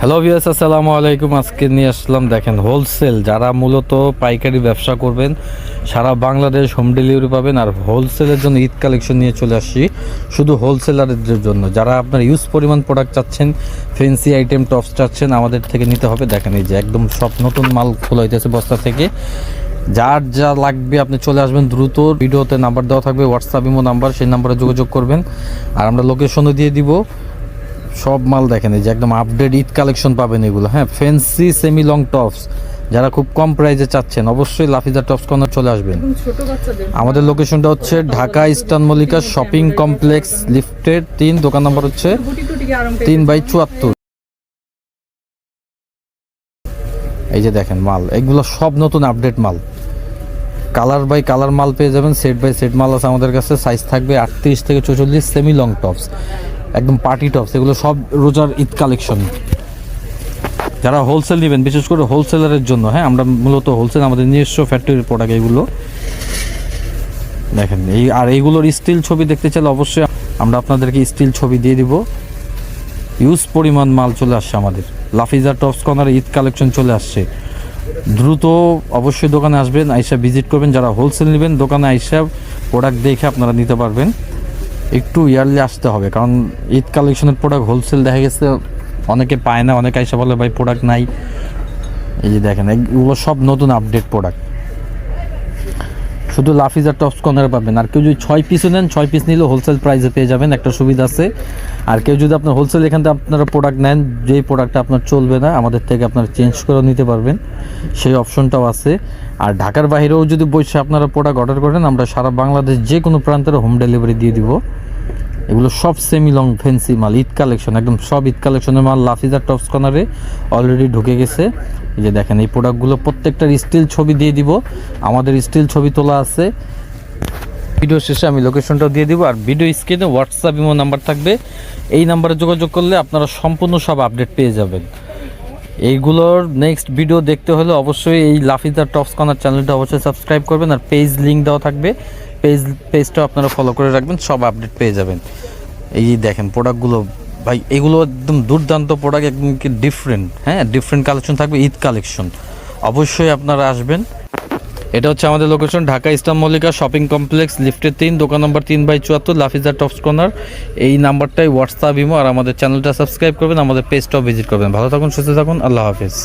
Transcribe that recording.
Hello viewers, আসসালামু আলাইকুম। আজকে নিয়ে আসলাম দেখেন হোলসেল, যারা মূলত পাইকারি ব্যবসা করবেন সারা বাংলাদেশ হোম ডেলিভারি পাবেন। আর হোলসেলের জন্য ঈদ কালেকশন নিয়ে চলে আসছি শুধু হোলসেলারদের জন্য। যারা আপনার ইউজ পরিমাণ প্রোডাক্ট চাচ্ছেন, ফ্যান্সি আইটেম টপস চাচ্ছেন, আমাদের থেকে নিতে হবে। দেখেন এই যে একদম সব নতুন মাল খোলা হইতেছে বস্তা থেকে। যার যা লাগবে আপনি চলে আসবেন দ্রুত। ভিডিওতে নাম্বার দেওয়া থাকবে, হোয়াটসঅ্যাপ ইমো নাম্বার, সেই নাম্বারে যোগাযোগ করবেন আর আমরা লোকেশনও দিয়ে দিব। সব মাল দেখেন এই যে একদম আপডেট ঈদ কালেকশন পাবেন এগুলো। হ্যাঁ, ফ্যান্সি সেমি লং টপস যারা খুব কম প্রাইসে চাচ্ছেন অবশ্যই লাফিজা টপস কর্নার চলে আসবেন। আমাদের লোকেশনটা হচ্ছে Dhaka eastern Mallika shopping complex, লিফটের 3, দোকান নম্বর হচ্ছে 3/74। এই যে দেখেন মাল, এগুলো সব নতুন আপডেট মাল, কালার বাই কালার মাল পেয়ে যাবেন, সেট বাই সেট মাল আছে আমাদের কাছে। সাইজ থাকবে 38 থেকে 44, সেমি লং টপস একদম পার্টি টপস, এগুলো সব রোজার ঈদ কালেকশন। যারা হোলসেল নেবেন, বিশেষ করে হোলসেলারের জন্য, হ্যাঁ আমরা মূলত হোলসেল, আমাদের নিজস্ব ফ্যাক্টরির প্রোডাক্ট এগুলো দেখেন। আর এইগুলোর স্টিল ছবি দেখতে চাইলে অবশ্যই আমরা আপনাদেরকে স্টিল ছবি দিয়ে দিব। ইউজ পরিমাণ মাল চলে আসছে আমাদের লাফিজা টপস কর্নারে, ঈদ কালেকশন চলে আসছে। দ্রুত অবশ্যই দোকানে আসবেন, আইসা ভিজিট করবেন। যারা হোলসেল নেবেন দোকানে আইসা প্রোডাক্ট দেখে আপনারা নিতে পারবেন। একটু ইয়ারলি আসতে হবে, কারণ ঈদ কালেকশনের প্রোডাক্ট হোলসেল দেখা গেছে অনেকে পায় না, অনেকে আইসা বলে ভাই প্রোডাক্ট নাই। এই যে দেখেন এগুলো সব নতুন আপডেট প্রোডাক্ট, শুধু লাফিজা টপস কর্নারে পাবেন। আর কেউ যদি 6 পিসও নেন, 6 পিস নিলেও হোলসেল প্রাইসে পেয়ে যাবেন, একটা সুবিধা আছে। আর কেউ যদি আপনার হোলসেল এখান থেকে আপনারা প্রোডাক্ট নেন, যেই প্রোডাক্টটা আপনার চলবে না আমাদের থেকে আপনারা চেঞ্জ করে নিতে পারবেন, সেই অপশনটাও আছে। আর ঢাকার বাইরেও যদি বসে আপনারা প্রোডাক্ট অর্ডার করেন, আমরা সারা বাংলাদেশ যে কোনো প্রান্তের হোম ডেলিভারি দিয়ে দিব। এগুলো সব সেমি লং ফ্যান্সি মাল, ঈদ কালেকশন, একদম সব ঈদ কালেকশনের মাল লাফিজা টপস কর্নারে অলরেডি ঢুকে গেছে। এই যে দেখেন এই প্রোডাক্টগুলো প্রত্যেকটার স্টিল ছবি দিয়ে দিব, আমাদের স্টিল ছবি তোলা আছে। ভিডিও শেষে আমি লোকেশনটাও দিয়ে দিব। আর ভিডিও স্ক্রিনে হোয়াটসঅ্যাপ ইমো নাম্বার থাকবে, এই নাম্বারে যোগাযোগ করলে আপনারা সম্পূর্ণ সব আপডেট পেয়ে যাবেন। এইগুলোর নেক্সট ভিডিও দেখতে হলে অবশ্যই এই লাফিজা টপস কর্নার চ্যানেলটা অবশ্যই সাবস্ক্রাইব করবেন। আর পেজ লিঙ্ক দেওয়া থাকবে, পেজটাও আপনারা ফলো করে রাখবেন, সব আপডেট পেয়ে যাবেন। এই দেখেন প্রোডাক্টগুলো ভাই, এগুলো একদম দুর্দান্ত প্রোডাক্ট, একদম কি ডিফারেন্ট। হ্যাঁ, ডিফারেন্ট কালেকশন থাকবে, ঈদ কালেকশন অবশ্যই আপনারা আসবেন। এটা হচ্ছে আমাদের location Dhaka eastern Mallika shopping complex, লিফটের 3, দোকান নম্বর 3/74, লাফিজা টপস কর্নার। এই নাম্বারটাই হোয়াটসঅ্যাপ ইমো। আর আমাদের চ্যানেলটা সাবস্ক্রাইব করবেন, আমাদের পেজটাও ভিজিট করবেন। ভালো থাকুন, সুস্থ থাকুন, আল্লাহ হাফেজ।